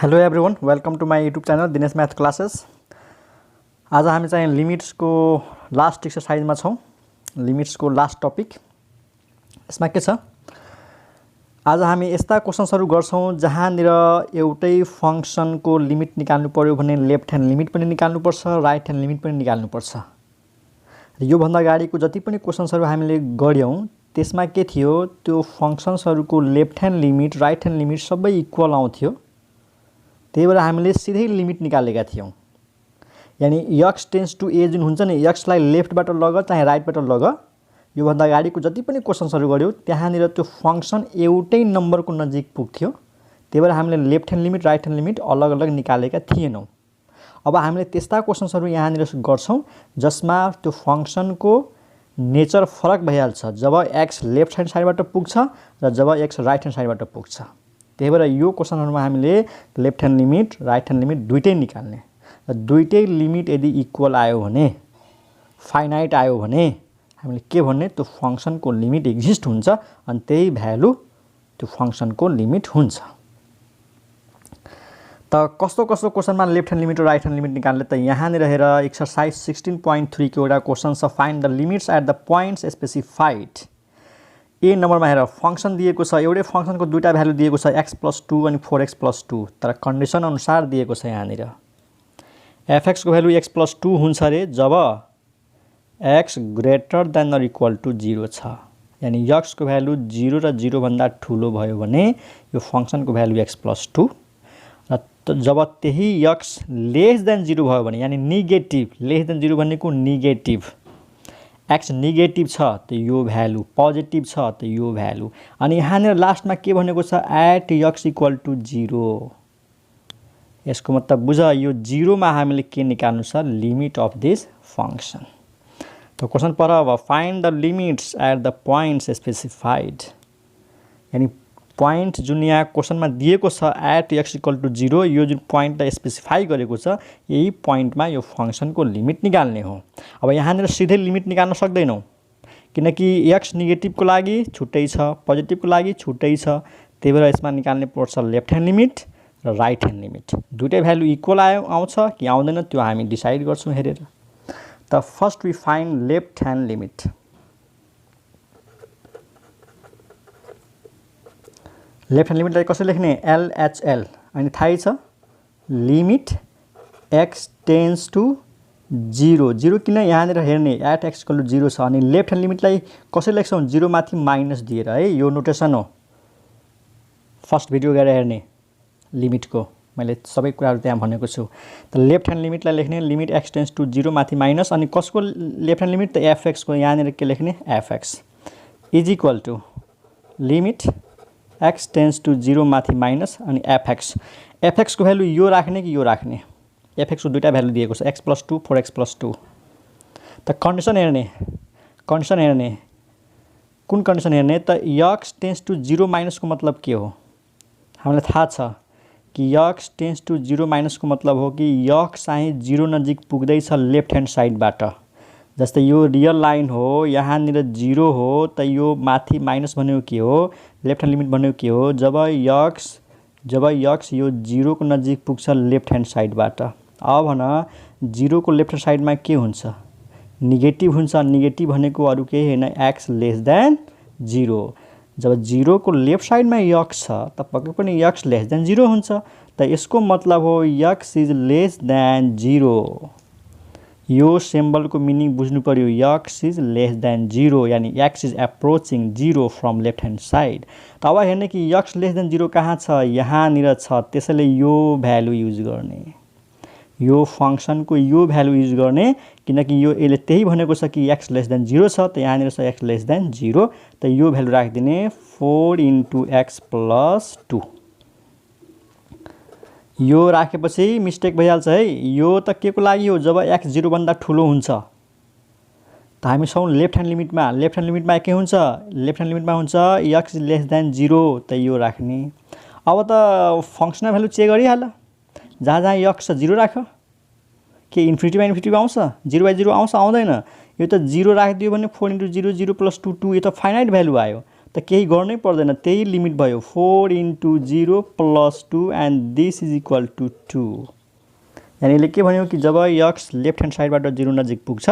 Hello everyone, welcome to my YouTube channel Dinesh math classes. आज हामी चाहिँ लिमिट्सको लास्ट एक्सरसाइजमा छौँ। लिमिट्सको लास्ट टपिक यसमा के छ, आज हामी यस्ता क्वेसन्सहरू गर्छौँ जहाँनिर एउटै फङ्सनको लिमिट निकाल्नु पर्यो भने लेफ्ट ह्यान्ड लिमिट पनि निकाल्नुपर्छ, राइट ह्यान्ड लिमिट पनि निकाल्नुपर्छ। योभन्दा अगाडिको जति पनि क्वेसन्सहरू हामीले गऱ्यौँ त्यसमा के थियो, त्यो फङ्सन्सहरूको left hand limit right hand limit सबै इक्वल आउँथ्यो। त्यही भएर हामीले सिधै लिमिट निकालेका थियौँ। यानी एक्स टेन्स टू ए जुन हुन्छ नि, एक्सलाई लेफ्टबाट लग चाहे राइटबाट लग, योभन्दा अगाडिको जति पनि क्वेसन्सहरू गऱ्यौँ त्यहाँनिर त्यो फङ्सन एउटै नम्बरको नजिक पुग्थ्यो। त्यही भएर हामीले left hand limit right hand limit अलग अलग निकालेका थिएनौँ। अब हामीले त्यस्ता क्वेसन्सहरू यहाँनिर गर्छौँ जसमा त्यो फङ्सनको नेचर फरक भइहाल्छ जब एक्स लेफ्ट ह्यान्ड साइडबाट पुग्छ र जब एक्स राइट ह्यान्ड साइडबाट पुग्छ। त्यही भएर यो क्वेसनहरुमा हामीले left hand limit right hand limit दुईटै निकाल्ने र दुईटै लिमिट यदि इक्वल आयो भने, फाइनाइट आयो भने हामीले के भन्ने, त्यो फङ्सनको लिमिट एक्जिस्ट हुन्छ अनि त्यही भ्यालु त्यो फङ्सनको लिमिट हुन्छ। त कस्तो कस्तो क्वेसनमा लेफ्ट ह्यान्ड लिमिट र राइट ह्यान्ड लिमिट निकाल्ने त यहाँनिर हेर, एक्सरसाइज 16.3 को एउटा क्वेसन छ, find the limits at the points specified. A नम्बरमा हेर, फङ्सन दिएको छ, एउटै फङ्सनको दुईटा भ्यालु दिएको छ, x+2 अनि 4x+2, तर कन्डिसन अनुसार दिएको छ। यहाँनिर fx को भ्यालु x+2 हुन्छ रे जब x greater than or equal to 0 छ। यानी x को भ्यालु 0 र 0 भन्दा ठुलो भयो भने यो फङ्सनको भ्यालु x+2, र जब त्यही x लेस देन 0 भयो भने, यानी नेगेटिभ, लेस देन 0 भनेको नेगेटिभ, एक्स नेगेटिभ छ त यो भ्यालु, पोजिटिभ छ त यो भ्यालु, अनि यहाँनिर लास्टमा के भनेको छ, एट एक्स इक्वल टु 0। यसको मतलब बुझ, यो 0 मा हामीले के निकाल्नु छ, लिमिट अफ दिस फङ्सन। त क्वेसन पर अब, find the limits at the points specified. यानी पोइन्ट जुन यहाँ क्वेसनमा दिएको छ एट एक्स इक्वल टु 0, यो जुन पोइन्टलाई स्पेसिफाई गरेको छ यही पोइन्टमा यो फङ्सनको लिमिट निकाल्ने हो। अब यहाँनिर सिधै लिमिट निकाल्न सक्दैनौँ किनकि एक्स नेगेटिभको लागि छुट्टै छ, पोजिटिभको लागि छुट्टै छ। त्यही भएर यसमा निकाल्ने पर्छ लेफ्ट ह्यान्ड लिमिट र राइट ह्यान्ड लिमिट। दुईटै भ्यालु इक्वल आउँछ कि आउँदैन त्यो हामी डिसाइड गर्छौँ हेरेर। त first we find left hand limit. Left hand लिमिटलाई कसरी लेख्ने, LHL, अनि थाहै छ लिमिट एक्स टेन्स टु 0। 0 किन यहाँनिर हेर्ने, एट एक्स इक्वल टु 0 छ, अनि लेफ्ट ह्यान्ड लिमिटलाई कसरी लेख्छौँ, 0 माथि माइनस दिएर है, यो नोटेसन हो। फर्स्ट भिडियो गएर हेर्ने लिमिटको, मैले सबै कुराहरू त्यहाँ भनेको छु। त लेफ्ट ह्यान्ड लिमिटलाई लेख्ने, लिमिट एक्स टेन्स टु 0 माथि माइनस, अनि कसको लेफ्ट ह्यान्ड लिमिट, त एफएक्स को। यहाँनिर के लेख्ने, f x is equal to limit x tends to 0 माथि माइनस अनि एफएक्स। एफएक्स को भ्यालु यो राख्ने कि यो राख्ने, एफएक्स को दुईटा भ्यालु दिएको छ, x+2 4x+2। त कन्डिसन हेर्ने, कन्डिसन हेर्ने, कुन कन्डिसन हेर्ने त, एक्स टेन्स टु 0 माइनसको मतलब के हो, हामीलाई थाहा छ कि एक्स टेन्स टु 0 माइनसको मतलब हो कि एक्स चाहिँ 0 नजिक पुग्दैछ लेफ्ट ह्यान्ड साइडबाट। जस्तै यो रियल लाइन हो, यहाँनिर 0 हो, त यो माथि माइनस भनेको के हो, लेफ्ट ह्यान्ड लिमिट भनेको के हो, जब एक्स यो 0 को नजिक पुग्छ लेफ्ट ह्यान्ड साइडबाट। अब भन 0 को लेफ्ट ह्यान्ड साइडमा के हुन्छ, नेगेटिभ हुन्छ। नेगेटिभ भनेको अरू केही होइन, एक्स लेस देन 0। जब 0 को लेफ्ट साइडमा एक्स छ त पक्कै पनि एक्स लेस देन 0 हुन्छ। त यसको मतलब हो एक्स इज लेस देन 0। यो सिम्बलको मिनिङ बुझ्नु पर्यो, एक्स इज लेस देन 0, यानी x is approaching 0 from left hand side. त अब हेर्ने कि एक्स लेस देन 0 कहाँ छ, यहाँनिर छ। त्यसैले यो भ्यालु युज गर्ने, यो फङ्सनको यो भ्यालु युज गर्ने, किनकि यो यसले त्यही भनेको छ कि एक्स लेस देन 0 छ, त यहाँनिर छ एक्स लेस देन 0। त यो भ्यालु राखिदिने 4 × x+2। यो राखेपछि मिस्टेक भइहाल्छ है, यो त के को लागि हो, जब एक्स 0 भन्दा ठुलो हुन्छ। त हामी छौँ लेफ्ट ह्यान्ड लिमिटमा। लेफ्ट ह्यान्ड लिमिटमा के हुन्छ, लेफ्ट ह्यान्ड लिमिटमा हुन्छ एक्स लेस देन 0, त यो राख्ने। अब त फङ्सनल भ्यालु चेक गरिहाल, जहाँ जहाँ एक्स 0 राख, के इन्फिनिटीमा इन्फिनिटी आउँछ, 0/0 आउँछ, आउँदैन। यो त 0 राखिदियो भने 4 × 0 0 + 2 2, यो त फाइनाइट भ्यालु आयो। त केही गर्नै पर्दैन, त्यही लिमिट भयो 4 × 0 + 2 and this is equal to 2। यानी यसले के भन्यो कि जब x लेफ्ट ह्यान्ड साइडबाट 0 नजिक पुग्छ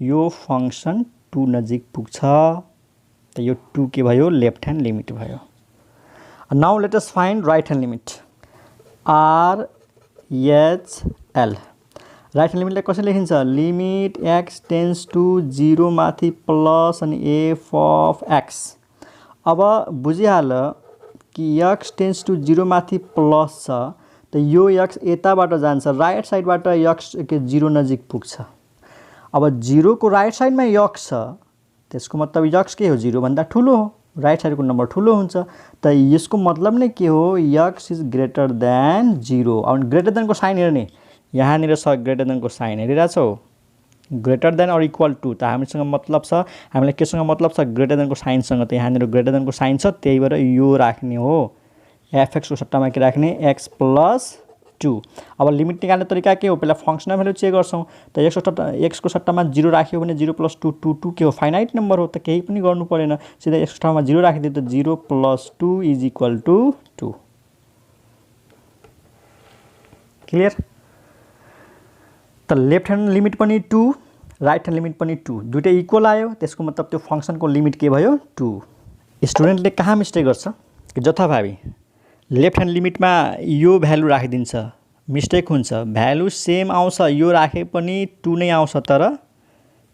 यो फङ्सन 2 नजिक पुग्छ, त यो 2 के भयो लेफ्ट ह्यान्ड लिमिट भयो। Now let us find right hand limit RHL। Right hand लिमिटलाई कसरी लेखिन्छ, लिमिट x टेन्स टु 0 माथि प्लस अनि f अफ x। अब बुझिहाल कि x टेन्स टु 0 माथि प्लस छ त यो x यताबाट जान्छ, राइट साइडबाट x के 0 नजिक पुग्छ। अब 0 को राइट साइडमा x छ, त्यसको मतलब x के हो 0 भन्दा ठुलो हो, राइट साइडको नम्बर ठुलो हुन्छ, त यसको मतलब नै के हो x इज ग्रेटर देन 0। अब ग्रेटर देनको साइन हेर्ने, यहाँनिर छ ग्रेटर देनको साइन हेरिरहेछौ, greater than or equal to, त हामीसँग मतलब छ, हामीलाई केसँग मतलब छ ग्रेटर देनको साइनसँग, त यहाँनिर ग्रेटर देनको साइन छ, त्यही भएर यो राख्ने हो, fx को सट्टामा के राख्ने x + 2। अब लिमिट निकाल्ने तरिका के हो, पहिला फङ्सनल भ्यालु चेक गर्छौँ, त x को सट्टामा 0 राख्यो भने 0 + 2 2 2 के हो फाइनाइट नम्बर हो, त केही पनि गर्नु परेन, सिधै x को ठाउँमा 0 राखिदियो त 0 + 2 इज इक्वल टु 2। क्लियर। त लेफ्ट ह्यान्ड लिमिट पनि 2, राइट ह्यान्ड लिमिट पनि 2, दुइटै इक्वल आयो, त्यसको मतलब त्यो फङ्सनको लिमिट के भयो 2। स्टुडेन्टले कहाँ मिस्टेक गर्छ कि जथाभावी लेफ्ट ह्यान्ड लिमिटमा यो भ्यालु राखिदिन्छ, मिस्टेक हुन्छ, भ्यालु सेम आउँछ, यो राखे पनि 2 नै आउँछ, तर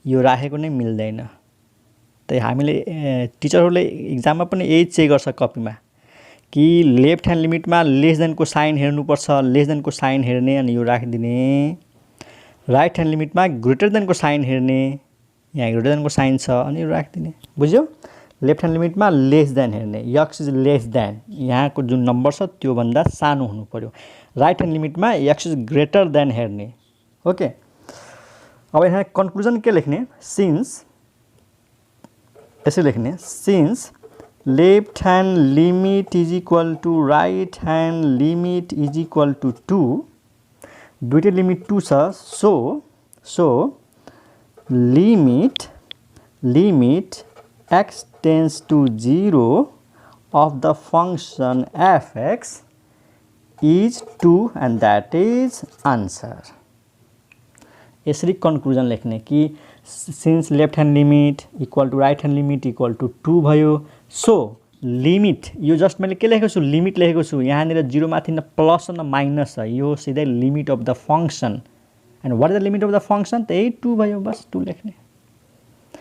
यो राखेको नै मिल्दैन। त हामीले टिचरहरूले इक्जाममा पनि यही चेक गर्छ कपीमा कि लेफ्ट ह्यान्ड लिमिटमा लेस देनको साइन हेर्नुपर्छ, लेस देनको साइन हेर्ने अनि यो राखिदिने, राइट ह्यान्ड लिमिटमा ग्रेटर देनको साइन हेर्ने, यहाँ ग्रेटर देनको साइन छ अनि यो राखिदिने, बुझ्यो। लेफ्ट ह्यान्ड लिमिटमा लेस देन हेर्ने, x इज लेस देन, यहाँको जुन नम्बर छ त्योभन्दा सानो हुनु पर्यो। राइट ह्यान्ड लिमिटमा x इज ग्रेटर देन हेर्ने। ओके, अब यहाँ कन्क्लुजन के लेख्ने, सिन्स, यसरी लेख्ने, since left hand limit is equal to right hand limit is equal to 2, दुइटै लिमिट 2 छ, so limit x tends to 0 of the function fx is 2 and that is answer। यसरी conclusion लेख्ने कि since left hand limit equal to right hand limit equal to 2 भयो, so limit, यो just मैले के लेखेको छु लिमिट लेखेको छु, यहाँनिर 0 माथि न प्लस न माइनस छ, यो सिधै limit of the function, and what is the limit of the function, त्यही 2 भयो, बस 2 लेख्ने।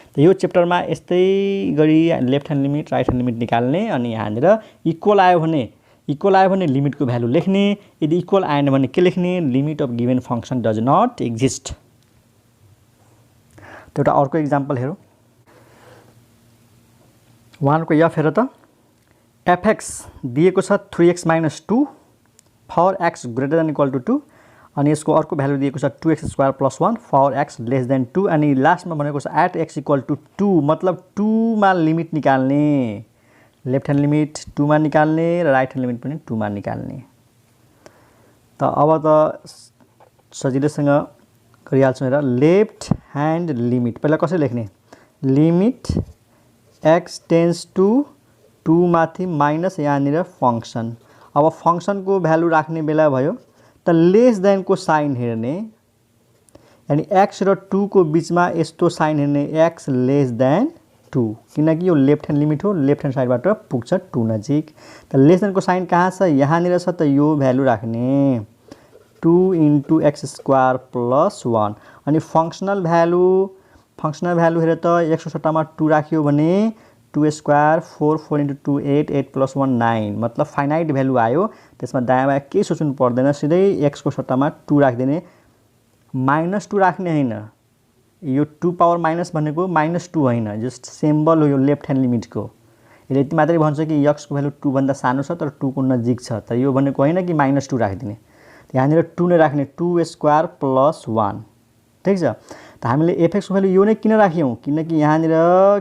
त यो च्याप्टरमा यस्तै गरी left hand limit right hand limit निकाल्ने, अनि यहाँनिर इक्वल आयो भने लिमिटको भ्यालु लेख्ने, यदि इक्वल आएन भने के लेख्ने, limit of given function does not exist. त एउटा अर्को इक्जाम्पल हेरौँ, उहाँको यफ हेर त, fx दिएको छ 3x - 2 for x greater than equal to 2, अनि यसको अर्को भ्यालु दिएको छ 2x² + 1 for x less than 2, अनि लास्टमा भनेको छ एट x इक्वल टु 2, मतलब 2 मा लिमिट निकाल्ने, लेफ्ट ह्यान्ड लिमिट 2 मा निकाल्ने र राइट ह्यान्ड लिमिट पनि 2 मा निकाल्ने। त अब त सजिलैसँग गरिहाल्छौँ। हेर, लेफ्ट ह्यान्ड लिमिट पहिला कसरी लेख्ने, लिमिट x टेन्स टु 2 माथि माइनस यहाँनिर फङ्सन। अब फङ्सनको भ्यालु राख्ने बेला भयो त लेस देनको साइन हेर्ने, यानी x र 2 को बिचमा यस्तो साइन हेर्ने, x लेस देन 2, किनकि यो लेफ्ट ह्यान्ड लिमिट हो, लेफ्ट ह्यान्ड साइडबाट पुग्छ 2 नजिक। त लेस देनको साइन कहाँ छ, यहाँनिर छ, त यो भ्यालु राख्ने 2 × x² + 1, अनि फङ्सनल भ्यालु हेर त x को सट्टामा 2 राख्यो भने 2² 4 4 × 2 8 8 + 1 9, मतलब फाइनाइट भ्यालु आयो, त्यसमा दायाँ बायाँ केही सोच्नु पर्दैन, सिधै x को सट्टामा 2 राखिदिने, -2 राख्ने होइन, यो 2 पावर माइनस भनेको -2 होइन, जस्ट सिम्बल हो यो लेफ्ट ह्यान्ड लिमिटको, यसले यति मात्रै भन्छ कि x को भ्यालु 2 भन्दा सानो छ तर 2 को नजिक छ, त यो भनेको होइन कि -2 राखिदिने, यहाँनिर 2 नै राख्ने, 2² + 1, ठिक छ। त हामीले fx को भ्यालु यो नै किन राख्यौँ, किनकि यहाँनिर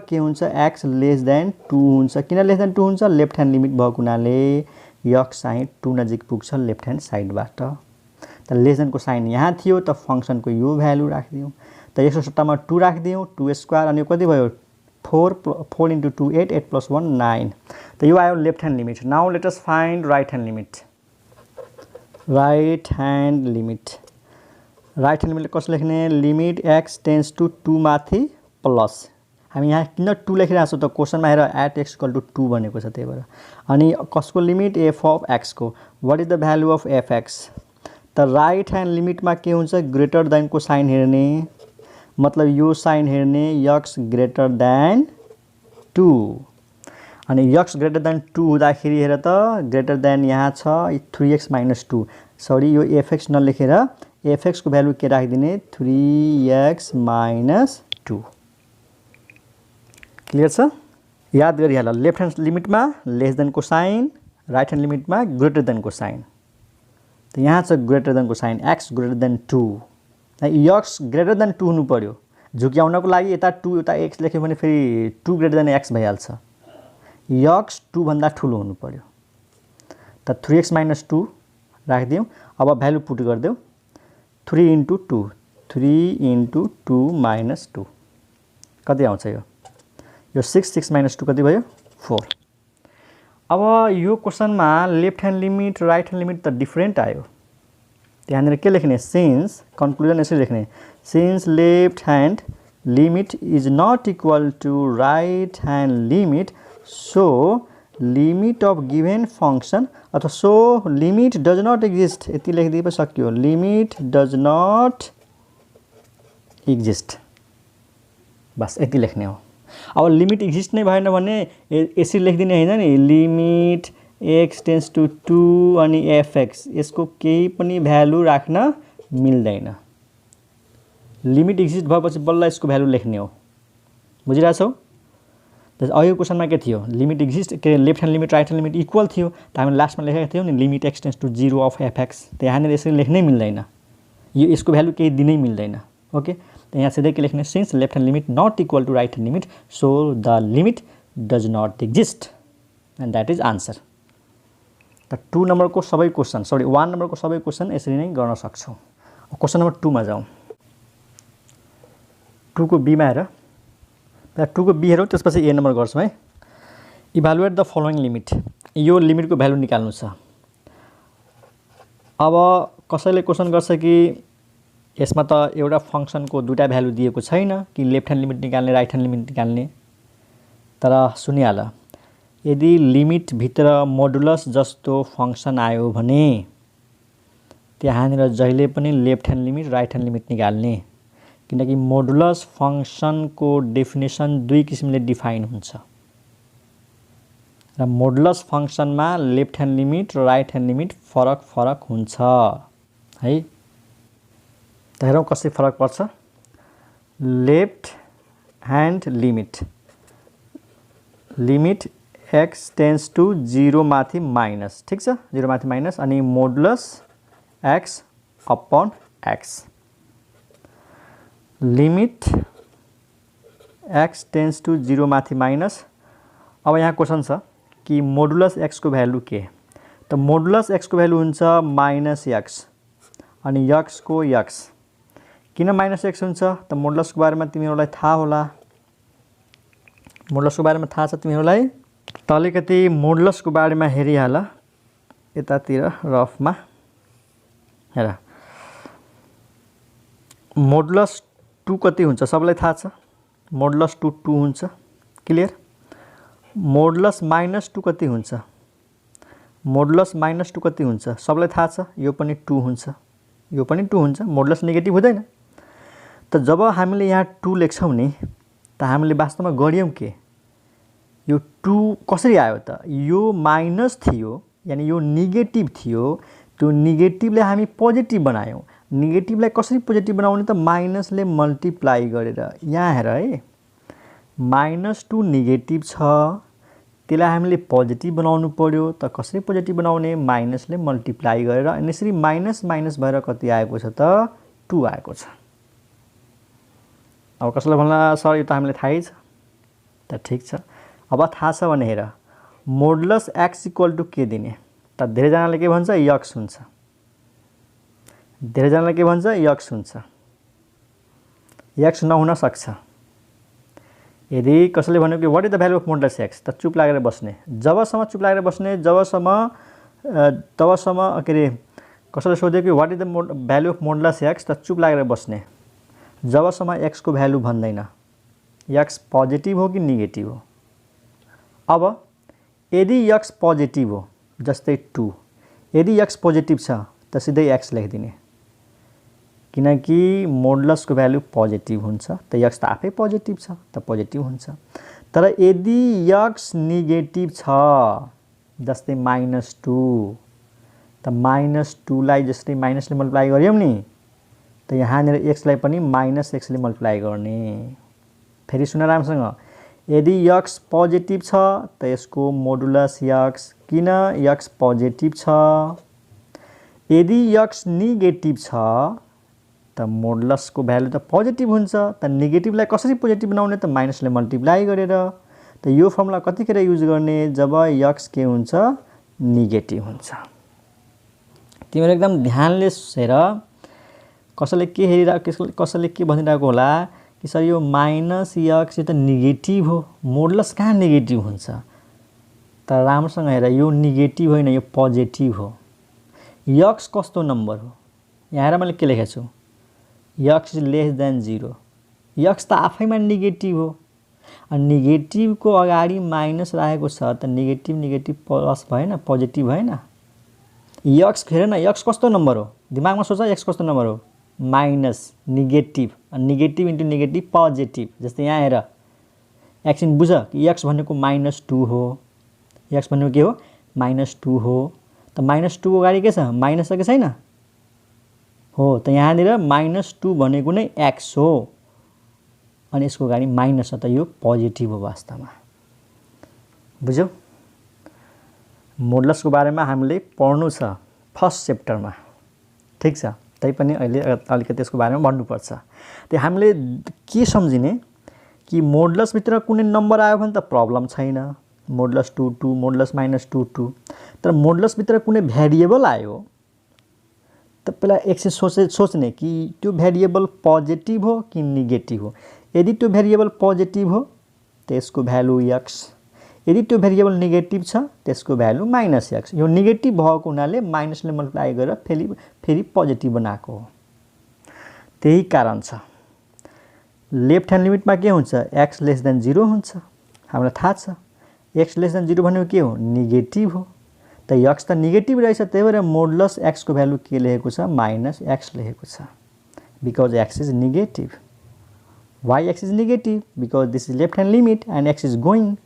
के हुन्छ, x लेस देन 2 हुन्छ, किन लेस देन 2 हुन्छ, लेफ्ट ह्यान्ड लिमिट भएको हुनाले x चाहिँ 2 नजिक पुग्छ लेफ्ट ह्यान्ड साइडबाट। त लेस देनको साइन यहाँ थियो, त फङ्सनको यो भ्यालु राखिदियौँ, त x को सट्टामा 2 राखिदियौँ, 2² अनि यो कति भयो 4 into 2 8, 8 plus 1 9. तो यो आयो left hand limit. Now let us find right hand limit. Right hand limit कसो लेख्ने? लिमिट x टेन्स टु 2 माथि प्लस. हामी यहाँ किन 2 लेखिरहेको छौँ त? क्वेसनमा हेर एट x इक्वल टु 2 भनेको छ, त्यही भएर. अनि कसको लिमिट? एफ अफ एक्स को. What is the value of f x? त राइट ह्यान्ड लिमिटमा के हुन्छ? ग्रेटर देनको साइन हेर्ने, मतलब यो साइन हेर्ने, यक्स ग्रेटर देन 2. अनि यक्स ग्रेटर देन 2 हुँदाखेरि हेर त, ग्रेटर देन यहाँ छ 3x माइनस 2. सरी, यो एफएक्स नलेखेर एफएक्सको भ्यालु के राखिदिने? 3x minus 2. क्लियर छ? याद गरिहाल, लेफ्ट ह्यान्ड लिमिटमा लेस देनको साइन, राइट ह्यान्ड लिमिटमा ग्रेटर देनको साइन. त यहाँ छ ग्रेटर देनको sign, x greater than 2. X greater than 2 हुनु पर्यो. झुक्याउनको लागि यता 2 यता एक्स लेख्यो भने फेरि 2 ग्रेटर देन एक्स भइहाल्छ. यक्स 2 भन्दा ठुलो हुनु पर्यो. त 3x माइनस 2 राखिदिउँ. अब भ्यालु पुट गरिदेऊ. 3 इन्टु 2, 3 इन्टु 2 माइनस 2 कति आउँछ? यो 6 माइनस 2 कति भयो? 4. अब यो क्वेसनमा left hand limit right hand limit त डिफ्रेन्ट आयो. त्यहाँनिर के लेख्ने? सिन्स, कन्क्लुजन यसरी लेख्ने, since left hand limit is not equal to right hand limit, so limit of given function अथवा so limit does not exist. यति लेखिदिए पो सक्यो. Limit does not exist. बस यति लेख्ने हो. अब लिमिट एक्जिस्ट नै भएन भने यसरी लेखिदिने होइन नि, लिमिट एक्स टेन्स टु 2 अनि एफएक्स, यसको केही पनि भ्यालु राख्न मिल्दैन. लिमिट एक्जिस्ट भएपछि बल्ल यसको भ्यालु लेख्ने हो. बुझिरहेछौ? अघिको क्वेसनमा के थियो? लिमिट एक्जिस्ट, के left hand limit right hand limit equal थियो, त हामीले लास्टमा लेखेको थियौँ नि limit x tends to 0 of f x. त यहाँनिर यसरी लेख्नै मिल्दैन, यो यसको भ्यालु केही दिनै मिल्दैन. ओके, त यहाँ सिधै के लेख्ने? Since left hand limit not equal to right hand limit, so the limit does not exist, and that is answer. त 2 नम्बरको सबै क्वेसन, सरी 1 नम्बरको सबै क्वेसन यसरी नै गर्न सक्छौँ. क्वेसन नम्बर 2 मा जाउँ. 2 को बी मा हेर. 2 को बी हेरौँ, त्यसपछि ए नम्बर गर्छौँ है. Evaluate the following limit. यो लिमिटको भ्यालु निकाल्नु छ. अब कसैले क्वेसन गर्छ कि यसमा त एउटा फङ्सनको दुईटा भ्यालु दिएको छैन कि लेफ्ट ह्यान्ड लिमिट निकाल्ने राइट ह्यान्ड लिमिट निकाल्ने. तर सुनिहाल, यदि लिमिटभित्र मोडुलस जस्तो फङ्सन आयो भने त्यहाँनिर जहिले पनि left hand limit right hand limit निकाल्ने, किनकि मोडुलस फङ्सनको डेफिनेसन दुई किसिमले डिफाइन हुन्छ. र मोडुलस फङ्सनमा लेफ्ट ह्यान्ड लिमिट र राइट ह्यान्ड लिमिट फरक फरक हुन्छ है. त हेरौँ कसरी फरक पर्छ. Left hand limit, limit x tends to 0 माथि माइनस, ठिक छ, 0 माथि माइनस, अनि modulus x upon x. Limit x tends to 0 माथि माइनस. अब यहाँ क्वेसन छ कि मोडुलस एक्सको भ्यालु के? त मोडुलस एक्सको भ्यालु हुन्छ माइनस एक्स अनि एक्सको एक्स. किन माइनस एक्स हुन्छ? त मोडुलसको बारेमा तिमीहरूलाई थाहा होला. मोडुलसको बारेमा थाहा छ तिमीहरूलाई? त अलिकति मोडुलसको बारेमा हेरिहाल यतातिर रफमा. हेर, मोडुलस 2 कति हुन्छ सबैलाई थाहा छ. मोडुलस 2 2 हुन्छ. क्लियर? मोडुलस माइनस 2 कति हुन्छ? मोडुलस माइनस 2 कति हुन्छ सबैलाई थाहा छ. यो पनि 2 हुन्छ, यो पनि 2 हुन्छ. मोडुलस नेगेटिभ हुँदैन. त जब हामीले यहाँ 2 लेख्छौँ नि, त हामीले वास्तवमा गर्यौँ के? यो 2 कसरी आयो त? यो माइनस थियो, यानि यो नेगेटिभ थियो, त्यो नेगेटिभले हामी पोजिटिभ बनायौँ. नेगेटिभलाई कसरी पोजिटिभ बनाउने त? माइनसले मल्टिप्लाई गरेर. यहाँ हेर है, -2 नेगेटिभ छ, त्यसलाई हामीले पोजिटिभ बनाउनु पर्यो. त कसरी पोजिटिभ बनाउने? माइनसले मल्टिप्लाई गरेर. अनि यसरी माइनस माइनस भएर कति आएको छ त? 2 आएको छ. अब कसैलाई भन्ला सर यो त हामीले थाहै छ. त ठिक छ, अब थाहा छ भने हेर, मोडुलस एक्स इक्वल टु के दिने? त धेरैजनाले के भन्छ? यक्स हुन्छ. धेरैजनाले के भन्छ? यक्स हुन्छ. यक्स नहुन सक्छ. यदि कसैले भन्यो कि what is the value of modulus x, त चुप लागेर बस्ने। जबसम्म चुप लागेर बस्ने, तबसम्म के अरे कसैले सोध्यो कि what is the value of modulus x, त चुप लागेर बस्ने जबसम्म एक्स को भ्यालु भन्दैन। एक्स पोजिटिभ हो कि नेगेटिभ हो। अब यदि एक्स पोजिटिभ हो, जस्तै 2, यदि एक्स पोजिटिभ छ त सिधै एक्स लेखिदिने, किनकि मोडुलसको भ्यालु पोजिटिभ हुन्छ, त एक्स त आफै पोजिटिभ छ त पोजिटिभ हुन्छ। तर यदि एक्स नेगेटिभ छ, जस्तै -2, त -2 लाई जस्तै माइनसले मल्टिप्लाई गर्यौं नि, त यहाँनिर एक्सलाई पनि -x ले मल्टिप्लाई गर्ने। फेरि सुन राम्रोसँग, यदि एक्स पोजिटिभ छ त यसको मोडुलस एक्स, किन एक्स पोजिटिभ छ। यदि एक्स नेगेटिभ छ त मोडुलसको भ्यालु त पोजिटिभ हुन्छ, त नेगेटिभलाई कसरी पोजिटिभ बनाउने त माइनसले मल्टिप्लाई गरेर। त यो फर्मुला कतिखेर युज गर्ने, जब एक्स के हुन्छ नेगेटिभ हुन्छ। तिमीहरू एकदम ध्यानले हेर, कसैले के हेरिरहेको, कसैले के भनिरहेको होला कि सर यो -x यो त नेगेटिभ हो, मोडुलस कहाँ नेगेटिभ हुन्छ। त राम्रोसँग हेर, यो नेगेटिभ होइन, यो पोजिटिभ हो। एक्स कस्तो नम्बर हो, यहाँ हेर मैले के लेखेको छु, x is less then 0। X त आफैमा नेगेटिभ हो, नेगेटिभको अगाडि माइनस राखेको छ, त नेगेटिभ नेगेटिभ प्लस भएन, पोजिटिभ भएन। एक्स हेर न, एक्स कस्तो नम्बर हो, दिमागमा सोच, एक्स कस्तो नम्बर हो, minus negative, negative into negative positive. जस्तै यहाँ हेर, एकछिन बुझ कि एक्स भनेको -2 हो, एक्स भनेको के हो -2 हो, त -2 को अगाडि के छ, माइनस छ कि छैन हो, त यहाँनिर -2 भनेको नै एक्स हो, अनि यसको अगाडि माइनस छ, त यो पोजिटिभ हो वास्तवमा। बुझ्यौ। मोडुलसको बारेमा हामीले पढ्नु छ फर्स्ट च्याप्टरमा, ठिक छ, तैपनि अहिले अलिकति यसको बारेमा भन्नुपर्छ। त्यो हामीले के सम्झिने कि मोडुलसभित्र कुनै नम्बर आयो भने त प्रब्लम छैन, मोडुलस 2, मोडुलस -2, तर मोडुलसभित्र कुनै भेरिएबल आयो त पहिला एकछिन सोच्ने कि त्यो भेरिएबल पोजिटिभ हो कि नेगेटिभ हो। यदि त्यो भेरिएबल पोजिटिभ हो त यसको भ्यालु एक्स, यदि त्यो भेरिएबल नेगेटिभ छ त्यसको भ्यालु -x। यो नेगेटिभ भएको हुनाले माइनसले मल्टिप्लाई गरेर फेरि पोजिटिभ बनाएको हो। त्यही कारण छ लेफ्ट ह्यान्ड लिमिटमा के हुन्छ, x लेस देन 0 हुन्छ। हामीलाई थाहा छ x लेस देन 0 भनेको के हो, नेगेटिभ हो, त x त नेगेटिभ रहेछ, त्यही भएर मोडुलस x को भ्यालु के लेखेको छ, -x लेखेको छ, because x is negative. Why x is negative? Because this is left hand limit and x is going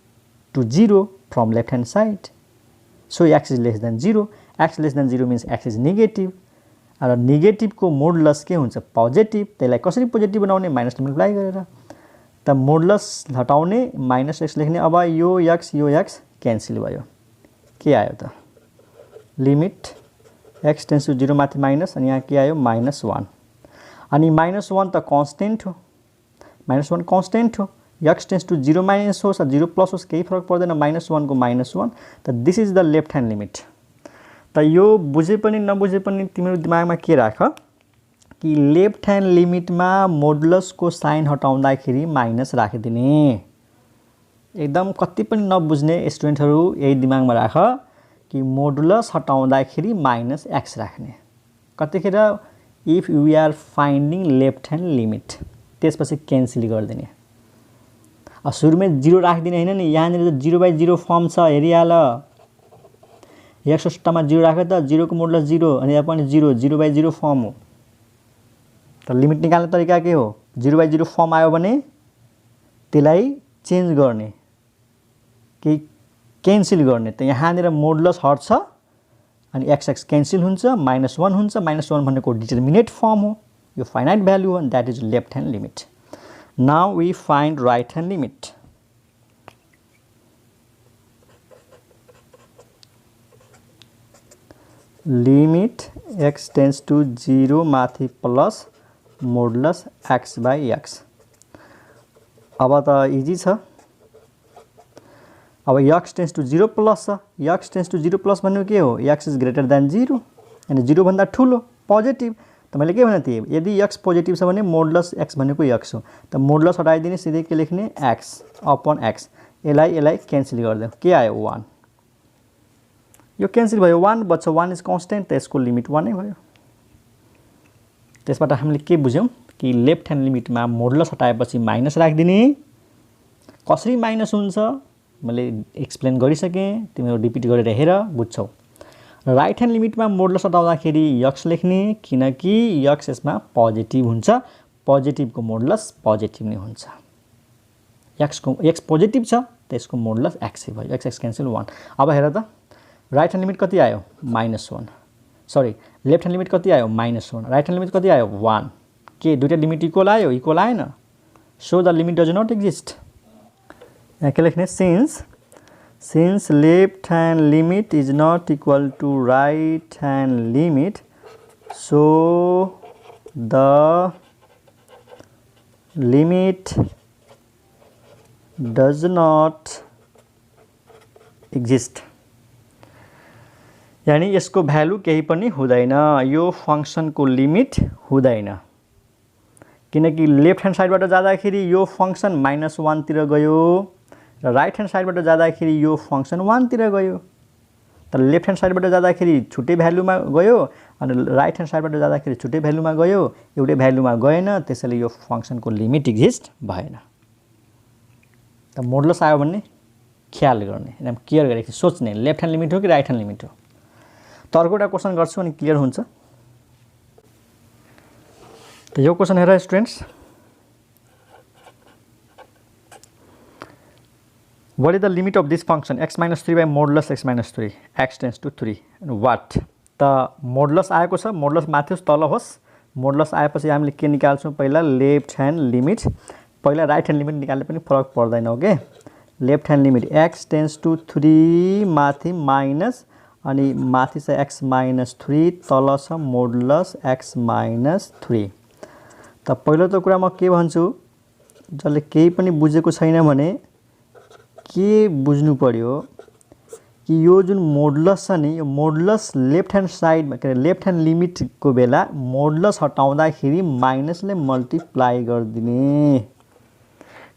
to 0 from left hand side. So x is less than 0. X less than 0 means x is negative. र negative को modulus के हुन्छ, positive. त्यसलाई कसरी positive बनाउने, माइनसले multiply गरेर। त modulus हटाउने, -x लेख्ने। अब यो x क्यान्सल भयो, के आयो त, लिमिट x टेन्स टु 0 माथि माइनस, अनि यहाँ के आयो -1। अनि -1 त कन्स्टेन्ट हो, -1 कन्स्टेन्ट हो, x टेन्स टु 0 माइनस होस् 0 प्लस होस् केही फरक पर्दैन, -1 को -1। त this is the left hand limit. त यो बुझे पनि नबुझे पनि तिम्रो दिमागमा के राख कि लेफ्ट ह्यान्ड लिमिटमा मोडुलसको साइन हटाउँदाखेरि माइनस राखिदिने। एकदम कति पनि नबुझ्ने स्टुडेन्टहरू यही दिमागमा राख कि मोडुलस हटाउँदाखेरि -x राख्ने। कतिखेर, if we are finding left hand limit, त्यसपछि क्यान्सल गरिदिने। सुरुमै 0 राखिदिने होइन नि, यहाँनिर त 0/0 फर्म छ, हेरिहाल। एक्स सट्टामा 0 राख्यो त 0 को मोडुलस 0, अनि यहाँ पनि 0/0 फर्म हो। त लिमिट निकाल्ने तरिका के हो, 0/0 फर्म आयो भने त्यसलाई चेन्ज गर्ने कि क्यान्सल गर्ने। त यहाँनिर मोडुलस हट्छ अनि x क्यान्सल हुन्छ, -1 हुन्छ। -1 भनेको डिटर्मिनेट फर्म हो, यो फाइनाइट भ्यालु हो, that is left hand limit. Now we find right hand limit. Limit x tends to 0 माथि प्लस मोडुलस x/x। अब त इजी छ। अब x टेन्स टु 0 प्लस छ, x टेन्स टु 0 प्लस भनेको के हो, x इज ग्रेटर देन 0, अनि 0 भन्दा ठुलो, पोजिटिभ। त मैले के भनेको थिएँ, यदि x पोजिटिभ छ भने मोडुलस x भनेको x हो। त मोडुलस हटाइदिने, सिधै के लेख्ने, x अपन x। यसलाई क्यान्सल गरिदियो, के आयो 1। यो क्यान्सल भयो, 1 बच्छ, 1 इज कन्स्टेन्ट, त यसको लिमिट 1 नै भयो। त्यसबाट हामीले के बुझ्यौँ कि लेफ्ट ह्यान्ड लिमिटमा मोडुलस हटाएपछि माइनस राखिदिने। कसरी माइनस हुन्छ मैले एक्सप्लेन गरिसकेँ, तिमीहरू रिपिट गरेर हेर बुझ्छौ। र राइट ह्यान्ड लिमिटमा मोडुलस हटाउँदाखेरि x लेख्ने, किनकि x यसमा पोजिटिभ हुन्छ, पोजिटिभको मोडुलस पोजिटिभ नै हुन्छ। x पोजिटिभ छ त यसको मोडुलस x भयो, x क्यान्सल 1। अब हेर त राइट ह्यान्ड लिमिट कति आयो, -1, सरी लेफ्ट ह्यान्ड लिमिट कति आयो, -1, राइट ह्यान्ड लिमिट कति आयो, 1। के दुईटा लिमिट इक्वल आयो, इक्वल आएन? So the limit does not exist. यहाँ के लेख्ने, since left hand limit is not equal to right hand limit, so the limit does not exist। यानी यसको भ्यालु केही पनि हुँदैन, यो फंक्सनको लिमिट हुँदैन, किनकि लेफ्ट ह्यान्ड साइडबाट जाँदाखेरि यो फंक्सन -1 तिर गयो र राइट ह्यान्ड साइडबाट जाँदाखेरि यो फंक्सन 1 तिर गयो। तर लेफ्ट ह्यान्ड साइडबाट जाँदाखेरि छुट्टै भ्यालुमा गयो अनि राइट ह्यान्ड साइडबाट जाँदाखेरि छुट्टै भ्यालुमा गयो, एउटै भ्यालुमा गएन, त्यसैले यो फंक्सनको लिमिट एक्जिस्ट भएन। त मोडुलस आयो भने ख्याल गर्ने, एकदम केयर गरेर सोच्ने, लेफ्ट ह्यान्ड लिमिट हो कि राइट ह्यान्ड लिमिट हो। त अर्को एउटा क्वेसन गर्छु अनि क्लियर हुन्छ। त यो क्वेसन हेर students, what is the limit of this function x minus 3 by modulus x minus 3, x tends to 3 and what? त मोडुलस आएको छ, मोडुलस माथि होस् तल होस्, मोडुलस आएपछि हामीले के निकाल्छौँ, पहिला लेफ्ट ह्यान्ड लिमिट, पहिला राइट ह्यान्ड लिमिट निकाल्ने पनि फरक पर्दैन। Okay, left hand limit x tends to 3 माथि माइनस अनि माथि छ x minus 3, तल छ मोडुलस x minus 3। त पहिलो त कुरा म के भन्छु, जसले केही पनि बुझेको छैन भने के बुझ्नु पर्यो कि यो जुन मोडुलस छ नि, यो मोडुलस लेफ्ट ह्यान्ड साइडमा के लेफ्ट ह्यान्ड लिमिटको बेला मोडुलस हटाउँदाखेरि माइनसले मल्टिप्लाई गरिदिने।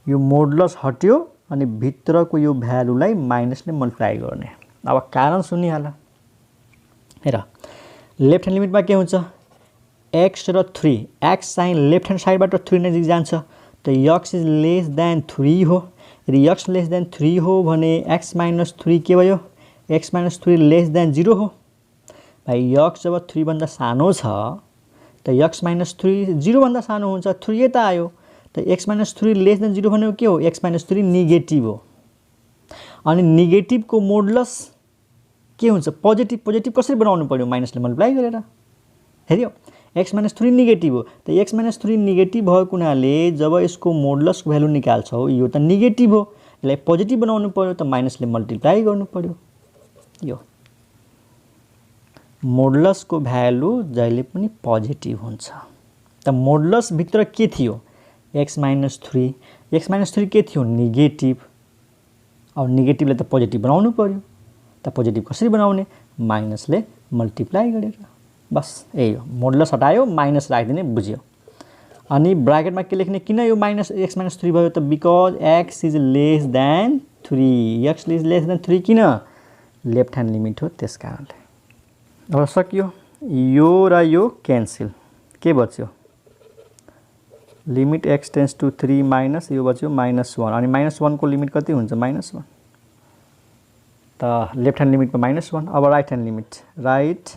यो मोडुलस हट्यो अनि भित्रको यो भ्यालुलाई माइनसले मल्टिप्लाई गर्ने। अब कारण सुनिहाल, हेर लेफ्ट ह्यान्ड लिमिटमा के हुन्छ, x र 3, x चाहिँ लेफ्ट ह्यान्ड साइडबाट 3 नजिक जान्छ, त x इज लेस देन 3 हो। यदि x लेस देन 3 हो भने x minus 3 के भयो, x minus 3 लेस देन 0 हो। भाइ x जब 3 भन्दा सानो छ त x minus 3 0 भन्दा सानो हुन्छ, 3 यता आयो, त x minus 3 लेस देन 0 भनेको के हो, x minus 3 नेगेटिभ हो। अनि नेगेटिभको मोडुलस के हुन्छ, पोजिटिभ। पोजिटिभ कसरी बनाउनु पर्यो, माइनसले मल्टिप्लाई गरेर। हेऱ्यो, x minus 3 नेगेटिभ हो, त x minus 3 नेगेटिभ भएको हुनाले जब यसको मोडुलसको भ्यालु निकाल्छौ, यो त नेगेटिभ हो, यसलाई पोजिटिभ बनाउनु पर्यो, त माइनसले मल्टिप्लाई गर्नु पर्यो। यो मोडुलसको भ्यालु जहिले पनि पोजिटिभ हुन्छ। त मोडुलस भित्र के थियो, x minus 3, x minus 3 के थियो, नेगेटिभ। अब नेगेटिभले त पोजिटिभ बनाउनु पर्यो, त पोजिटिभ कसरी बनाउने, माइनसले मल्टिप्लाई गरेर। बस यही हो, मोडुलस हटायो माइनस राखिदिने, बुझ्यो। अनि ब्राकेटमा के लेख्ने, किन यो माइनस x minus 3 भयो त, because x is less then 3, x is less then 3 किन, लेफ्ट ह्यान्ड लिमिट हो त्यस कारणले। अब सकियो, यो र यो क्यान्सल, के बच्यो, limit x tends to 3 minus यो बच्यो -1 अनि -1 को लिमिट कति हुन्छ, -1। त लेफ्ट ह्यान्ड लिमिटमा -1। अब right hand limit, right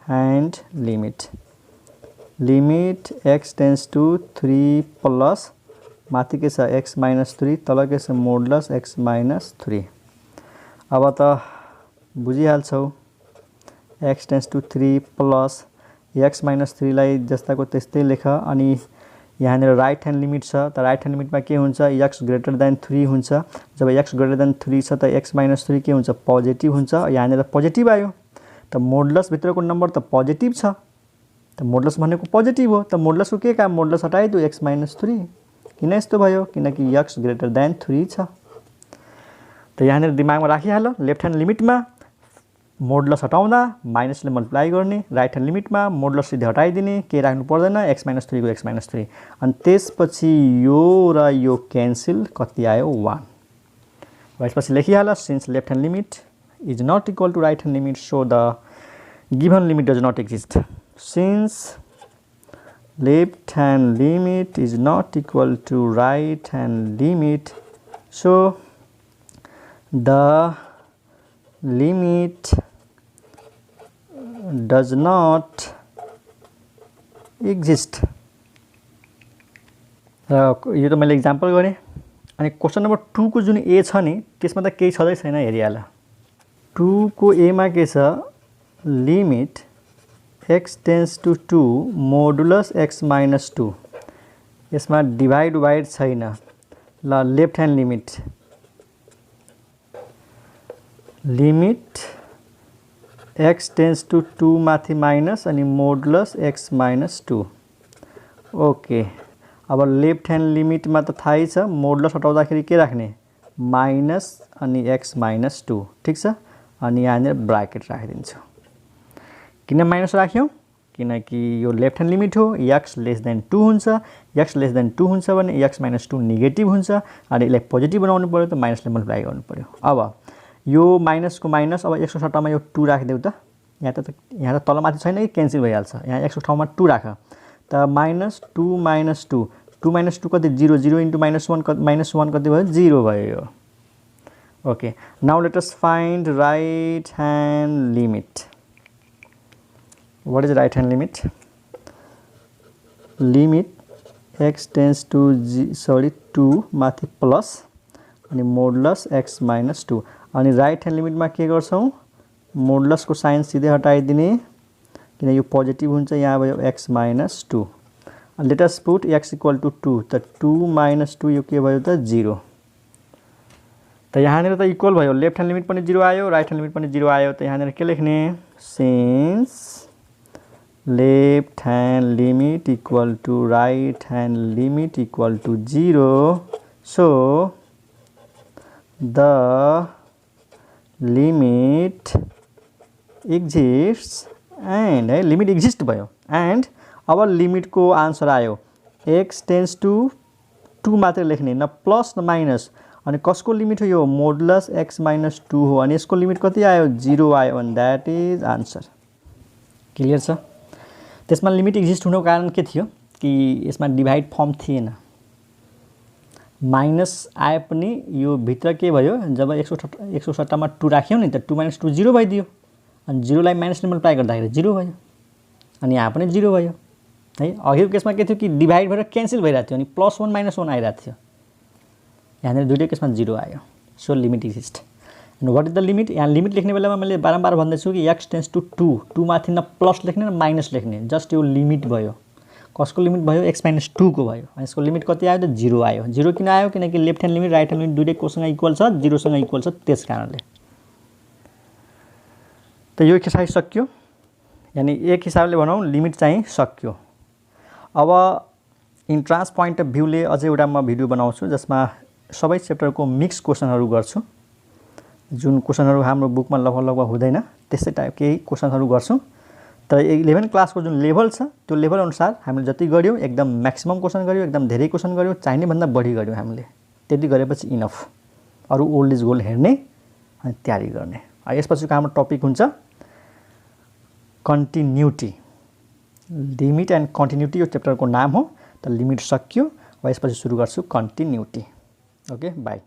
hand limit, limit x tends to 3 plus माथि के छ x minus 3, तल के छ मोडुलस x minus 3। अब त बुझिहाल्छौ, x tends to 3 plus x minus 3 लाई जस्ताको त्यस्तै लेख। अनि यहाँनिर राइट ह्यान्ड लिमिट छ, त राइट ह्यान्ड लिमिटमा के हुन्छ, x ग्रेटर देन 3 हुन्छ। जब x ग्रेटर देन 3 छ त x minus 3 के हुन्छ, पोजिटिभ हुन्छ। यहाँनिर पोजिटिभ आयो, त मोडुलस भित्रको नम्बर त पोजिटिभ छ, त मोडुलस भनेको पोजिटिभ हो, त मोडुलसको के काम, मोडुलस हटाइदियो x minus 3। किन यस्तो भयो, किनकि x ग्रेटर देन 3 छ। त यहाँनिर दिमागमा राखिहाल, लेफ्ट ह्यान्ड लिमिटमा मोडुलस हटाउँदा माइनसले मल्टिप्लाई गर्ने, राइट ह्यान्ड लिमिटमा मोडुलस सिधै हटाइदिने, केही राख्नु पर्दैन, x - 3 को x - 3 अनि त्यसपछि यो र यो क्यान्सल कति आयो 1 यसपछि लेखिहाल since left hand limit is not equal to right hand limit so the given limit does not exist since left hand limit is not equal to right hand limit so the limit does not exist यो त मैले example गरेँ अनि question number 2 को जुन ए छ नि त्यसमा त केही छँदै छैन हेरिहाल 2 को ए मा के छ limit x tends to 2 modulus x minus 2 यसमा डिभाइड वाइड छैन ल left hand limit x tends to 2 माथि माइनस अनि मोडुलस x minus 2 ओके अब लेफ्ट ह्यान्ड लिमिटमा त थाहै छ मोडुलस हटाउँदाखेरि के राख्ने माइनस अनि x minus 2 ठीक छ अनि यहाँनिर ब्राकेट राखिदिन्छु किन माइनस राख्यौं किनकि यो लेफ्ट ह्यान्ड लिमिट हो x लेस देन 2 हुन्छ x लेस देन 2 हुन्छ भने x - 2 नेगेटिभ हुन्छ अनि यसलाई पोजिटिभ बनाउनु पर्यो त माइनसले मल्टिप्लाई गर्नु पर्यो अब यो माइनस को माइनस अब x को सट्टामा यो 2 राखिदेऊ त यहाँ त तलमाथि छैन कि क्यान्सल भइहाल्छ यहाँ x को ठाउँमा 2 राख त -2 - 2 कति 0 0 * -1 कति भयो 0 भयो यो okay now let us find right hand limit What is right hand limit? Limit x tends to 2 माथि प्लस अनि मोडुलस x - 2 अनि राइट ह्यान्ड लिमिटमा के गर्छौं मोडुलसको साइन सिधै हटाइदिने किन यो पोजिटिभ हुन्छ यहाँ भयो x - 2 and let us put x equal to 2 त 2 - 2 यो के भयो त 0 त यहाँनिर त इक्वल भयो लेफ्ट ह्यान्ड लिमिट पनि 0 आयो राइट ह्यान्ड लिमिट पनि 0 आयो त यहाँनिर के लेख्ने since left hand limit equal to right hand limit equal to 0 so the limit exists and limit exist भयो and अब लिमिट को आन्सर आयो x tends to 2 मात्र लेख्ने न प्लस न माइनस अनि कसको लिमिट हो यो मोडुलस x - 2 हो अनि यसको लिमिट कति आयो 0 आयो and that is answer clear छ त्यसमा लिमिट एक्जिस्ट हुनुको कारण के थियो कि यसमा डिभाइड फर्म थिएन माइनस आए पनि यो भित्र के भयो जब 160 मा 2 राख्यौ नि त 2 - 2 0 भइदियो अनि 0 लाई माइनसले मल्टिप्लाई गर्दाखेरि 0 भयो अनि यहाँ पनि 0 भयो है अघिको केसमा के थियो कि डिभाइड भएर क्यान्सल भइरहेको थियो अनि +1 - 1 आइरहेको थियो यहाँनिर दुईटै केसमा 0 आयो so limit exist and what is the limit यहाँ लिमिट लेख्ने बेलामा मैले बारम्बार भन्दैछु कि x tends to 2 माथि न प्लस लेख्ने न माइनस लेख्ने जस्ट यो लिमिट भयो कसको लिमिट भयो x - 2 को भयो अनि यसको लिमिट कति आयो त 0 आयो 0 किन आयो किनकि left hand limit right hand limit दुईटै कोसँग इक्वल छ 0 सँग इक्वल छ त्यस कारणले त यो एक्सरसाइज सक्यो यानी एक हिसाबले भनौं लिमिट चाहिँ सक्यो अब इन्ट्रान्स पोइन्ट अफ भ्यूले अझै एउटा म भिडियो बनाउँछु जसमा सबै च्याप्टरको मिक्स क्वेशनहरु गर्छु जुन क्वेशनहरु हाम्रो बुकमा लगभग हुँदैन त्यसै टाइप केही क्वेशनहरु गर्छौं तर 11 क्लासको जुन लेभल छ त्यो लेभल अनुसार हामीले जति गर्यौ एकदम म्याक्सिमम क्वेशन गर्यौ एकदम धेरै क्वेशन गर्यौ चाहिने भन्दा बढी गर्यौ हामीले त्यति गरेपछि इनफ अरु ओल्ड इज गोल्ड हेर्ने अनि तयारी गर्ने यसपछिको हाम्रो टपिक हुन्छ कन्टिन्युटी लिमिट एन्ड कन्टिन्युटी यो च्याप्टरको नाम हो त लिमिट सक्यो अब यसपछि सुरु गर्छु कन्टिन्युटी ओके बाइ